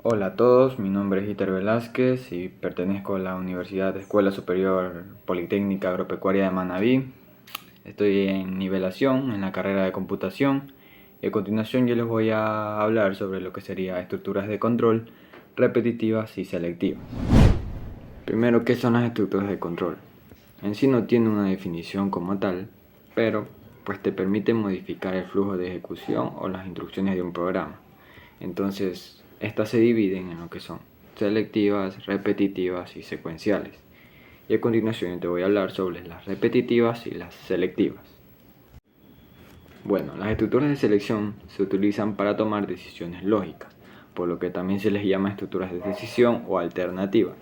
Hola a todos, mi nombre es Iter Velázquez y pertenezco a la Universidad Escuela Superior Politécnica Agropecuaria de Manabí. Estoy en nivelación en la carrera de computación y a continuación yo les voy a hablar sobre lo que sería estructuras de control repetitivas y selectivas. Primero, ¿qué son las estructuras de control? En sí no tiene una definición como tal, pero pues te permite modificar el flujo de ejecución o las instrucciones de un programa. Entonces, estas se dividen en lo que son selectivas, repetitivas y secuenciales. Y a continuación te voy a hablar sobre las repetitivas y las selectivas. Bueno, las estructuras de selección se utilizan para tomar decisiones lógicas, por lo que también se les llama estructuras de decisión o alternativas.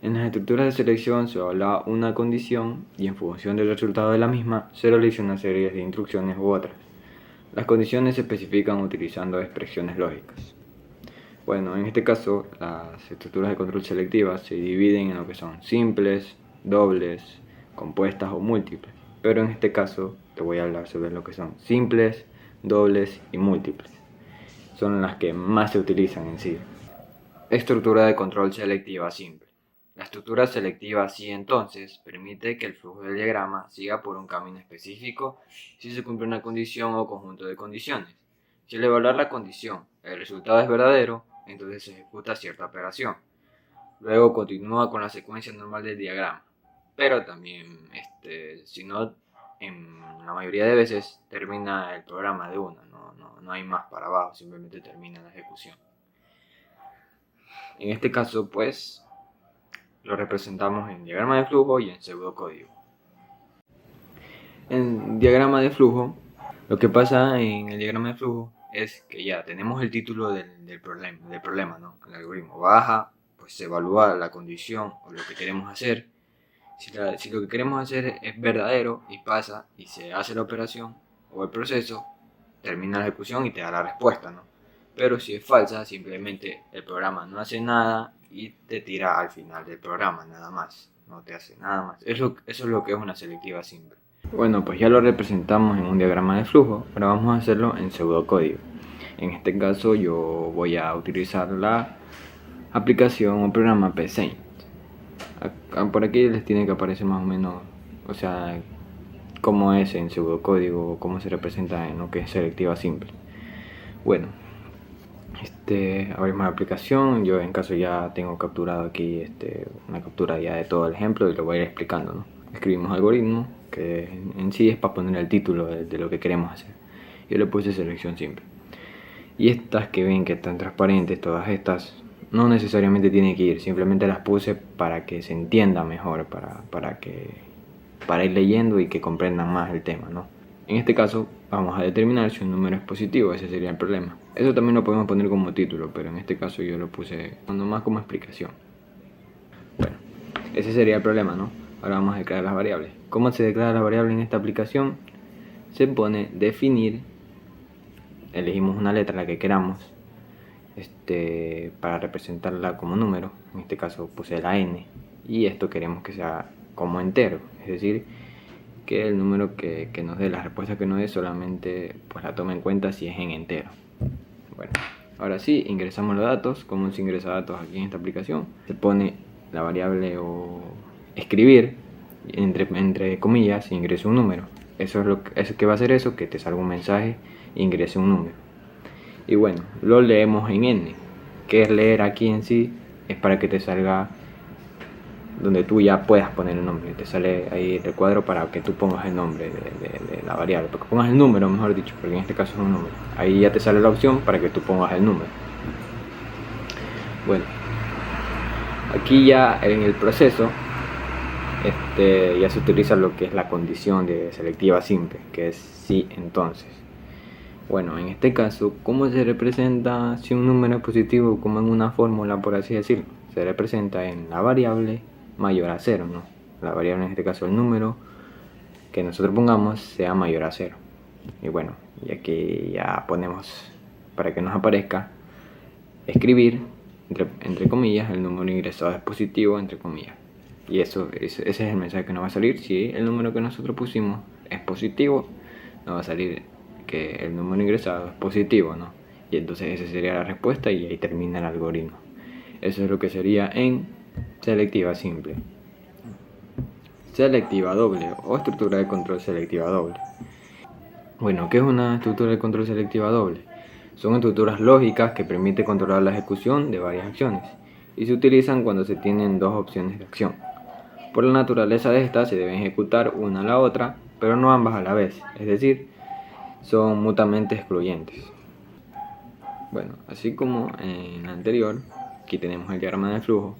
En las estructuras de selección se evalúa una condición y en función del resultado de la misma se realiza una serie de instrucciones u otras. Las condiciones se especifican utilizando expresiones lógicas. Bueno, en este caso las estructuras de control selectivas se dividen en lo que son simples, dobles, compuestas o múltiples. Pero en este caso te voy a hablar sobre lo que son simples, dobles y múltiples. Son las que más se utilizan en sí. Estructura de control selectiva simple. La estructura selectiva sí entonces permite que el flujo del diagrama siga por un camino específico si se cumple una condición o conjunto de condiciones. Si al evaluar la condición el resultado es verdadero, entonces se ejecuta cierta operación. Luego continúa con la secuencia normal del diagrama. Pero también, si no, en la mayoría de veces termina el programa de una, no hay más para abajo, simplemente termina la ejecución. En este caso, pues, lo representamos en diagrama de flujo y en pseudocódigo. En diagrama de flujo, lo que pasa en el diagrama de flujo es que ya tenemos el título del problema, ¿no? El algoritmo baja, pues se evalúa la condición o lo que queremos hacer. Si lo que queremos hacer es verdadero y pasa y se hace la operación o el proceso, termina la ejecución y te da la respuesta, ¿no? Pero si es falsa, simplemente el programa no hace nada y te tira al final del programa, nada más. No te hace nada más. Eso es lo que es una selectiva simple. Bueno, pues ya lo representamos en un diagrama de flujo. Ahora vamos a hacerlo en pseudocódigo. En este caso yo voy a utilizar la aplicación o programa Psaint. Por aquí les tiene que aparecer más o menos, o sea, cómo es en pseudocódigo, cómo se representa en lo que es selectiva simple. Bueno, abrimos la aplicación. Yo en caso ya tengo capturado aquí una captura ya de todo el ejemplo y lo voy a ir explicando, ¿no? Escribimos algoritmo, que en sí es para poner el título de lo que queremos hacer. Yo le puse selección simple. Y estas que ven que están transparentes, todas estas, no necesariamente tienen que ir, simplemente las puse para que se entienda mejor, para ir leyendo y que comprendan más el tema, ¿no? En este caso vamos a determinar si un número es positivo, ese sería el problema. Eso también lo podemos poner como título, pero en este caso yo lo puse nomás como explicación. Bueno, ese sería el problema, ¿no? Ahora vamos a declarar las variables. ¿Cómo se declara la variable en esta aplicación? Se pone definir, elegimos una letra, la que queramos, para representarla como número. En este caso puse la n y esto queremos que sea como entero, es decir, que el número que nos dé, la respuesta que nos dé, solamente pues la tome en cuenta si es en entero. Bueno, ahora sí, ingresamos los datos. ¿Cómo se ingresa datos aquí en esta aplicación? Se pone la variable o escribir, entre comillas, ingresa un número. Eso es que va a hacer eso, que te salga un mensaje, ingrese un número. Y bueno, lo leemos en n. ¿Qué es leer aquí en sí? Es para que te salga donde tú ya puedas poner el nombre. Te sale ahí el cuadro para que tú pongas el nombre de la variable, para que pongas el número, mejor dicho, porque en este caso es un número. Ahí ya te sale la opción para que tú pongas el número. Bueno, aquí ya en el proceso ya se utiliza lo que es la condición de selectiva simple, que es sí entonces. Bueno, en este caso, ¿cómo se representa si un número es positivo? Como en una fórmula, por así decirlo. Se representa en la variable mayor a 0, ¿no? La variable, en este caso el número que nosotros pongamos, sea mayor a 0. Y bueno, y aquí ya ponemos, para que nos aparezca, escribir, entre comillas, el número ingresado es positivo, entre comillas. Y ese es el mensaje que nos va a salir. Si el número que nosotros pusimos es positivo, nos va a salir que el número ingresado es positivo, ¿no? y entonces esa sería la respuesta y ahí termina el algoritmo. Eso es lo que sería en selectiva simple. Selectiva doble o estructura de control selectiva doble. Bueno, ¿qué es una estructura de control selectiva doble? Son estructuras lógicas que permiten controlar la ejecución de varias acciones y se utilizan cuando se tienen dos opciones de acción. Por la naturaleza de estas se deben ejecutar una a la otra, pero no ambas a la vez, es decir, son mutuamente excluyentes. Bueno, así como en la anterior, aquí tenemos el diagrama de flujo.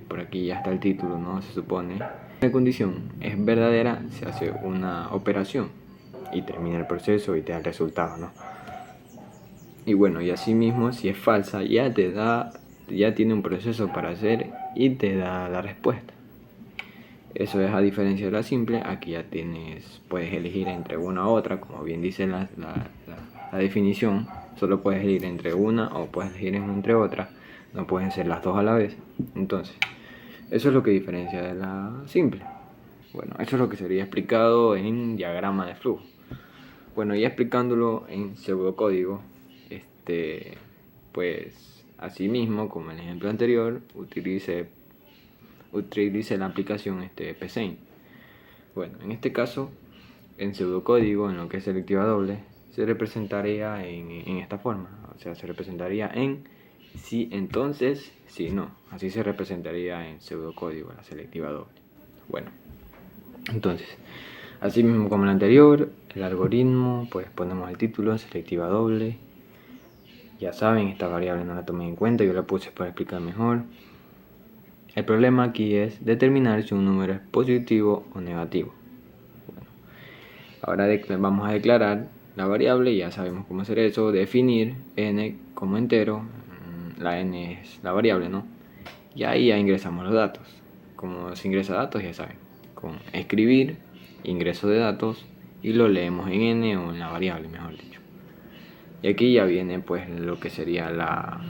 Por aquí ya está el título, ¿no? Se supone. Si la condición es verdadera, se hace una operación y termina el proceso y te da el resultado, ¿no? Y bueno, y así mismo, si es falsa, ya tiene un proceso para hacer y te da la respuesta. Eso es a diferencia de la simple. Aquí ya puedes elegir entre una u otra, como bien dice la definición. Solo puedes elegir entre una o puedes elegir entre otra. No pueden ser las dos a la vez. Entonces, eso es lo que diferencia de la simple. Bueno, eso es lo que sería explicado en diagrama de flujo. Bueno, ya explicándolo en pseudocódigo, pues así mismo, como en el ejemplo anterior, utilice la aplicación PSeInt. Bueno, en este caso, en pseudocódigo, en lo que es selectiva doble, se representaría en esta forma. O sea, se representaría en si, entonces, si, no. Así se representaría en pseudocódigo la selectiva doble. Bueno, entonces, así mismo como el anterior, el algoritmo, pues ponemos el título, selectiva doble. Ya saben, esta variable no la tomé en cuenta, yo la puse para explicar mejor. El problema aquí es determinar si un número es positivo o negativo. Bueno, ahora vamos a declarar la variable, ya sabemos cómo hacer eso, definir n como entero, la n es la variable, ¿no? Y ahí ya ingresamos los datos. Como se ingresa datos, ya saben, con escribir, ingreso de datos y lo leemos en n o en la variable, mejor dicho. Y aquí ya viene pues lo que sería la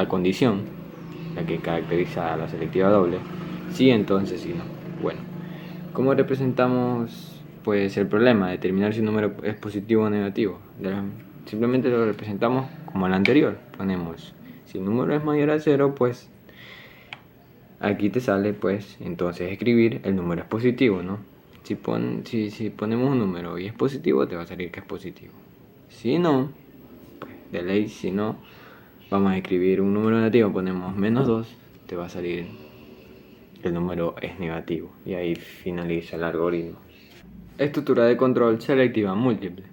condición, la que caracteriza a la selectiva doble, sí, entonces, sí, no. Bueno, ¿cómo representamos pues el problema? Determinar si un número es positivo o negativo. Simplemente lo representamos como el anterior. Ponemos, si el número es mayor a 0, pues aquí te sale pues entonces escribir el número es positivo, ¿no? Si ponemos un número y es positivo, te va a salir que es positivo. Si no, pues de ley, si no, vamos a escribir un número negativo, ponemos -2, te va a salir el número es negativo. Y ahí finaliza el algoritmo. Estructura de control selectiva múltiple.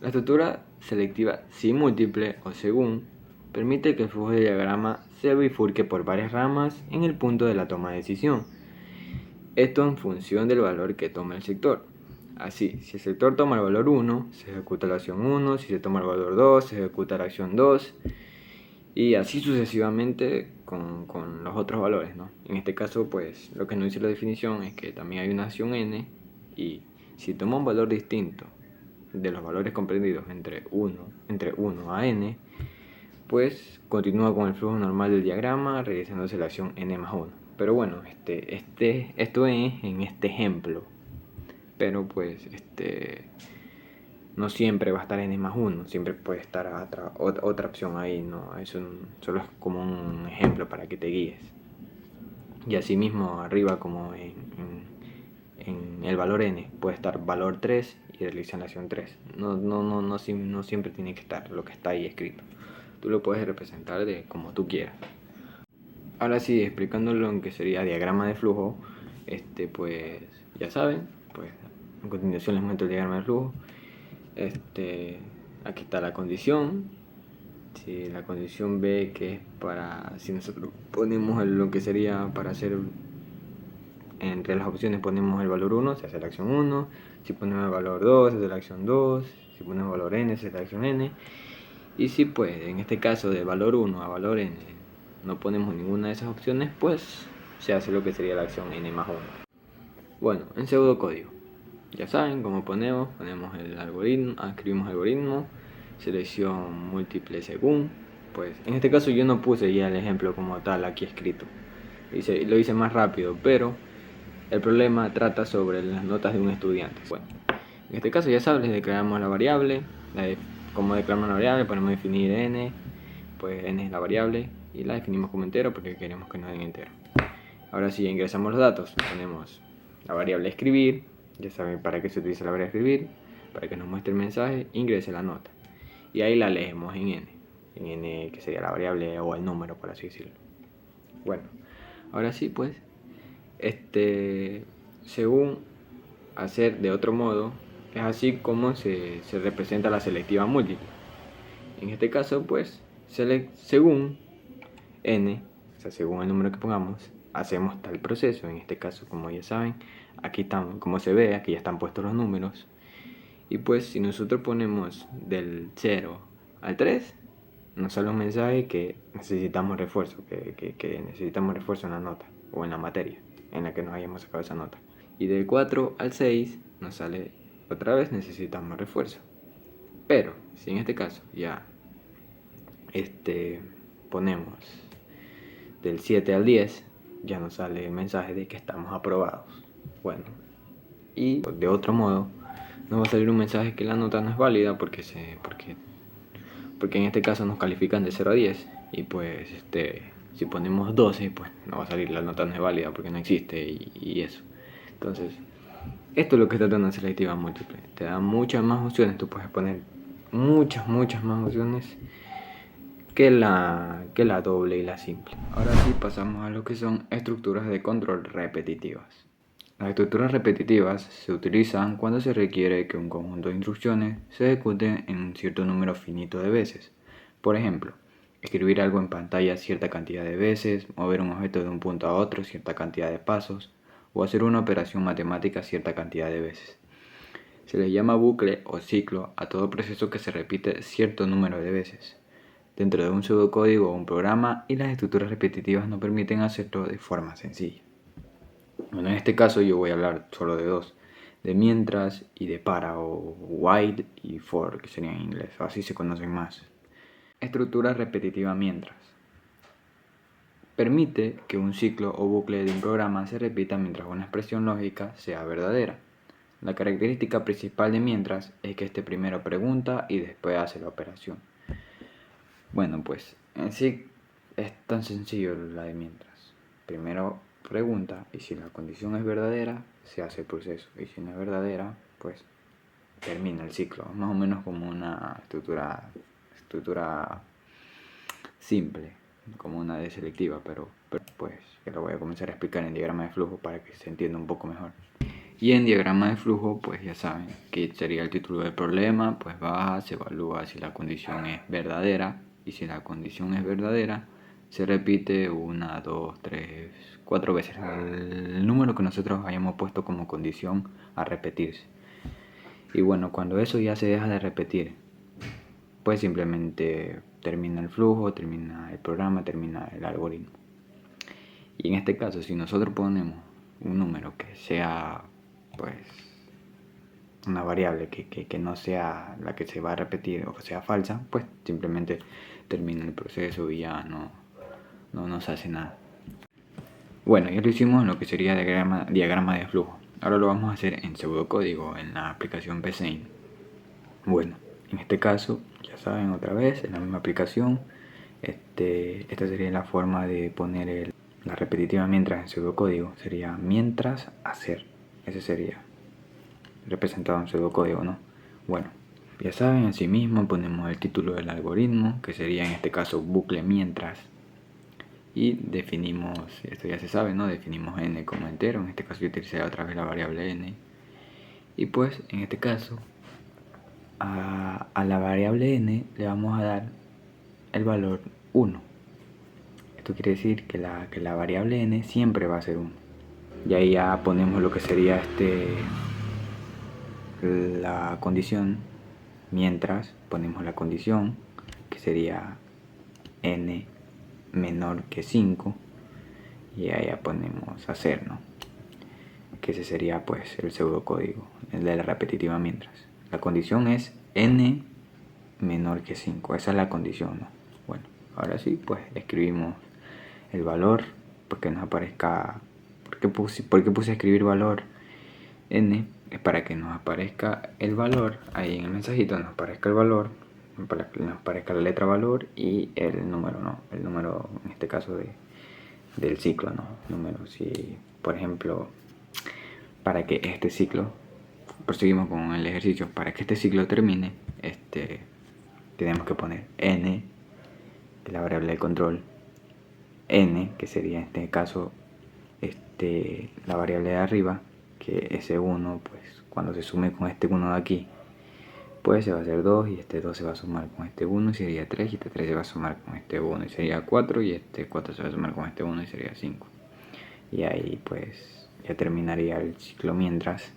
La estructura selectiva sin múltiple o según permite que el flujo de diagrama se bifurque por varias ramas en el punto de la toma de decisión. Esto en función del valor que toma el sector. Así, si el sector toma el valor 1, se ejecuta la acción 1, si se toma el valor 2, se ejecuta la acción 2, y así sucesivamente con los otros valores, ¿no? En este caso, pues, lo que nos dice la definición es que también hay una acción n, y si toma un valor distinto de los valores comprendidos entre 1 a n, pues continúa con el flujo normal del diagrama, realizándose la acción n más 1. Pero bueno, esto es en este ejemplo. Pero pues no siempre va a estar n más 1, siempre puede estar otra opción ahí, ¿no? Eso solo es como un ejemplo para que te guíes. Y así mismo arriba, como en el valor n, puede estar valor 3 y realizan la acción 3. No siempre tiene que estar lo que está ahí escrito. Tú lo puedes representar de como tú quieras. Ahora sí, explicándolo en que sería diagrama de flujo, pues ya saben, pues a continuación les muestro el diagrama de flujo. Aquí está la condición. Si la condición ve que es si nosotros ponemos lo que sería para hacer entre las opciones, ponemos el valor 1, se hace la acción 1. Si ponemos el valor 2, se hace la acción 2. Si ponemos el valor n, se hace la acción n. Y si pues en este caso de valor 1 a valor n no ponemos ninguna de esas opciones, pues se hace lo que sería la acción n más 1. Bueno, en pseudocódigo, ya saben cómo ponemos el algoritmo, escribimos algoritmo, selección múltiple según. Pues en este caso yo no puse ya el ejemplo como tal aquí escrito, lo hice más rápido, pero el problema trata sobre las notas de un estudiante. Bueno, en este caso ya sabes, les declaramos la variable, ¿Cómo declaramos una variable? Podemos definir n, pues n es la variable y la definimos como entero porque queremos que nos den entero. Ahora sí, ingresamos los datos, ponemos la variable escribir, ya saben para qué se utiliza la variable escribir, para que nos muestre el mensaje, ingrese la nota. Y ahí la leemos en n que sería la variable o el número, por así decirlo. Bueno, ahora sí, pues, según hacer de otro modo, es así como se representa la selectiva múltiple. En este caso, pues, según n, o sea, según el número que pongamos, hacemos tal proceso. En este caso, como ya saben, aquí están, como se ve, aquí ya están puestos los números. Y pues, si nosotros ponemos del 0 al 3, nos sale un mensaje que necesitamos refuerzo, que necesitamos refuerzo en la nota o en la materia en la que nos hayamos sacado esa nota. Y del 4 al 6 nos sale otra vez necesitamos refuerzo. Pero si en este caso ya ponemos del 7 al 10, ya nos sale el mensaje de que estamos aprobados. Bueno, y de otro modo nos va a salir un mensaje que la nota no es válida porque en este caso nos califican de 0 a 10 y pues si ponemos 12, pues no va a salir, la nota no es válida porque no existe y eso. Entonces, esto es lo que trata una selectiva múltiple. Te da muchas más opciones, tú puedes poner muchas más opciones que la doble y la simple. Ahora sí pasamos a lo que son estructuras de control repetitivas. Las estructuras repetitivas se utilizan cuando se requiere que un conjunto de instrucciones se ejecute en un cierto número finito de veces. Por ejemplo, escribir algo en pantalla cierta cantidad de veces, mover un objeto de un punto a otro cierta cantidad de pasos, o hacer una operación matemática cierta cantidad de veces. Se le llama bucle o ciclo a todo proceso que se repite cierto número de veces dentro de un pseudocódigo o un programa, y las estructuras repetitivas no permiten hacerlo de forma sencilla. Bueno, en este caso yo voy a hablar solo de dos, de mientras y de para, o while y for, que sería en inglés, o así se conocen más. Estructura repetitiva mientras. Permite que un ciclo o bucle de un programa se repita mientras una expresión lógica sea verdadera. La característica principal de mientras es que primero pregunta y después hace la operación. Bueno, pues en sí es tan sencillo la de mientras. Primero pregunta y si la condición es verdadera, se hace el proceso. Y si no es verdadera, pues termina el ciclo. Más o menos como una estructura simple, como una de selectiva, pero pues que lo voy a comenzar a explicar en diagrama de flujo para que se entienda un poco mejor. Y en diagrama de flujo, pues ya saben que sería el título del problema, pues baja, se evalúa si la condición es verdadera, y si la condición es verdadera, se repite 1, 2, 3, 4 veces el número que nosotros hayamos puesto como condición a repetirse. Y bueno, cuando eso ya se deja de repetir, pues simplemente termina el flujo, termina el programa, termina el algoritmo. Y en este caso, si nosotros ponemos un número que sea pues una variable que no sea la que se va a repetir o que sea falsa, pues simplemente termina el proceso y ya no nos hace nada. Bueno, ya lo hicimos en lo que sería diagrama de flujo. Ahora lo vamos a hacer en pseudocódigo en la aplicación PSeInt. Bueno, en este caso, ya saben, otra vez en la misma aplicación, esta sería la forma de poner la repetitiva mientras en pseudocódigo. Sería mientras hacer. Ese sería representado en pseudocódigo, ¿no? Bueno, ya saben, en sí mismo ponemos el título del algoritmo, que sería en este caso bucle mientras, y definimos, esto ya se sabe, ¿no? Definimos n como entero, en este caso yo utilicé otra vez la variable n, y pues en este caso a la variable n le vamos a dar el valor 1. Esto quiere decir que la variable n siempre va a ser 1. Y ahí ya ponemos lo que sería la condición, mientras ponemos la condición que sería n menor que 5, y ahí ya ponemos hacer, ¿no? Que ese sería pues el pseudocódigo, el de la repetitiva mientras. La condición es n menor que 5, esa es la condición, ¿no? Bueno, ahora sí, pues escribimos el valor, porque nos aparezca, ¿por qué puse escribir valor n? Es para que nos aparezca el valor, ahí en el mensajito nos aparezca el valor aparezca la letra valor y el número, ¿no? El número en este caso del ciclo, ¿no? Número, si por ejemplo, para que este ciclo, proseguimos con el ejercicio, para que este ciclo termine, tenemos que poner n, que es la variable de control, n, que sería en este caso la variable de arriba, que ese 1, pues cuando se sume con este 1 de aquí, pues se va a hacer 2 y este 2 se va a sumar con este 1 y sería 3 y este 3 se va a sumar con este 1 y sería 4 y este 4 se va a sumar con este 1 y sería 5. Y ahí pues ya terminaría el ciclo mientras.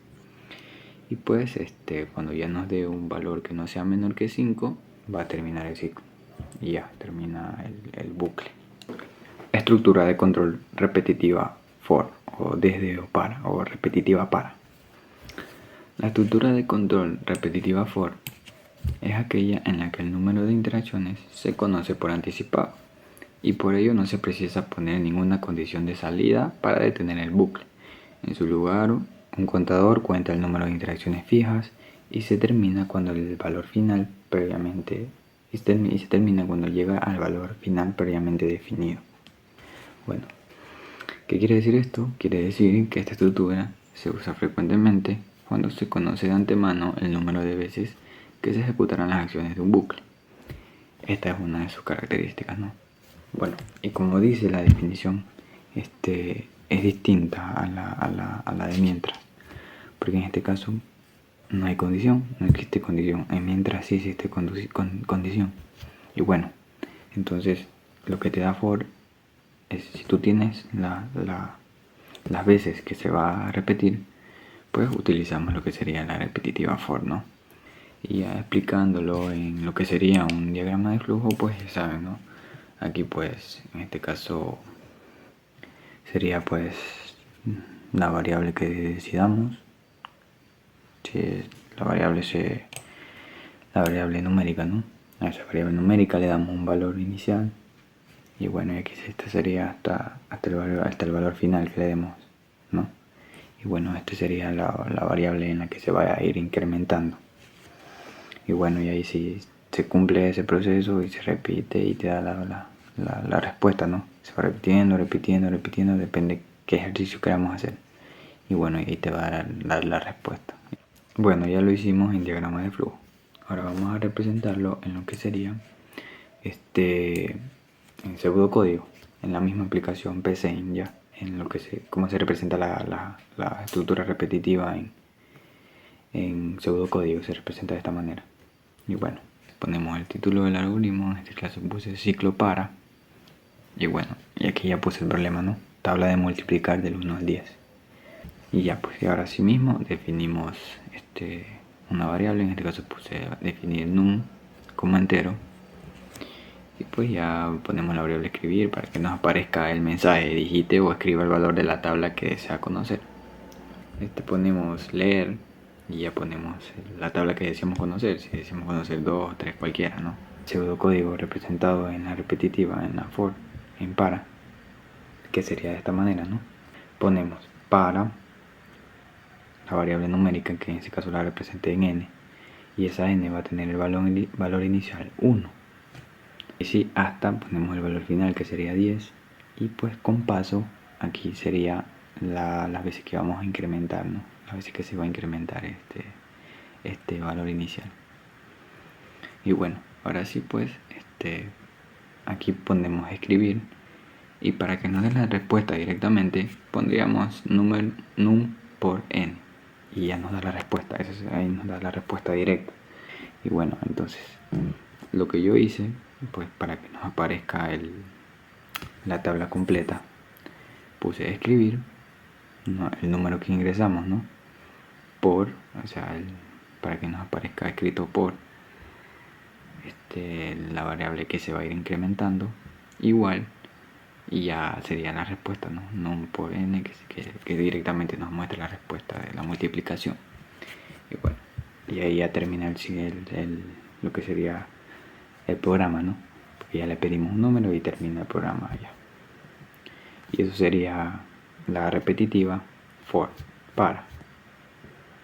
Y pues cuando ya nos dé un valor que no sea menor que 5, va a terminar el ciclo. Y ya termina el bucle. Estructura de control repetitiva for, o desde o para, o repetitiva para. La estructura de control repetitiva for es aquella en la que el número de interacciones se conoce por anticipado y por ello no se precisa poner ninguna condición de salida para detener el bucle. En su lugar, un contador cuenta el número de interacciones fijas y se termina cuando el valor final previamente y se termina cuando llega al valor final previamente definido. Bueno, ¿qué quiere decir esto? Quiere decir que esta estructura se usa frecuentemente cuando se conoce de antemano el número de veces que se ejecutarán las acciones de un bucle. Esta es una de sus características, ¿no? Bueno, y como dice la definición, es distinta a la de mientras, porque en este caso no hay condición, no existe condición, en mientras sí existe condición. Y bueno, entonces lo que te da for es, si tú tienes las veces que se va a repetir, pues utilizamos lo que sería la repetitiva for, ¿no? Y ya explicándolo en lo que sería un diagrama de flujo, pues ya saben, ¿no? Aquí pues en este caso sería pues la variable que decidamos. Si la variable numérica, ¿no? A esa variable numérica le damos un valor inicial y bueno, y aquí este sería hasta el valor final que le demos, ¿no? Y bueno, sería la variable en la que se va a ir incrementando. Y bueno, y ahí sí se cumple ese proceso y se repite y te da la respuesta, ¿no? Se va repitiendo, depende qué ejercicio queramos hacer. Y bueno, y ahí te va a dar la respuesta. Bueno, ya lo hicimos en diagrama de flujo. Ahora vamos a representarlo en lo que sería en pseudocódigo, en la misma aplicación PSeInt, ya, en lo que cómo se representa la estructura repetitiva en pseudocódigo, se representa de esta manera. Y bueno, ponemos el título del algoritmo, en este caso puse ciclo para. Y bueno, y aquí ya puse el problema, ¿no? Tabla de multiplicar del 1 al 10. Y ya, pues y ahora sí mismo definimos una variable, en este caso puse definir num como entero. Y pues ya ponemos la variable escribir para que nos aparezca el mensaje, digite o escriba el valor de la tabla que desea conocer. Ponemos leer y ya ponemos la tabla que deseamos conocer, si deseamos conocer 2, 3, cualquiera, ¿no? Pseudocódigo representado en la repetitiva, en la for, en para, que sería de esta manera, ¿no? Ponemos para la variable numérica, que en este caso la representé en n, y esa n va a tener el valor inicial 1. Y si hasta ponemos el valor final, que sería 10, y pues con paso aquí sería las veces que vamos a incrementar, ¿no? Las veces que se va a incrementar este valor inicial. Y bueno, ahora sí pues aquí ponemos escribir, y para que nos dé la respuesta directamente pondríamos num por n y ya nos da la respuesta. Ahí nos da la respuesta directa. Y bueno, entonces lo que yo hice, pues para que nos aparezca la tabla completa, puse escribir el número que ingresamos, ¿no? Por, o sea, para que nos aparezca escrito por la variable que se va a ir incrementando, igual, y ya sería la respuesta, ¿no? Num por n, que directamente nos muestra la respuesta de la multiplicación. Y bueno, y ahí ya termina lo que sería el programa, ¿no? Porque ya le pedimos un número y termina el programa ya. Y eso sería la repetitiva for, para.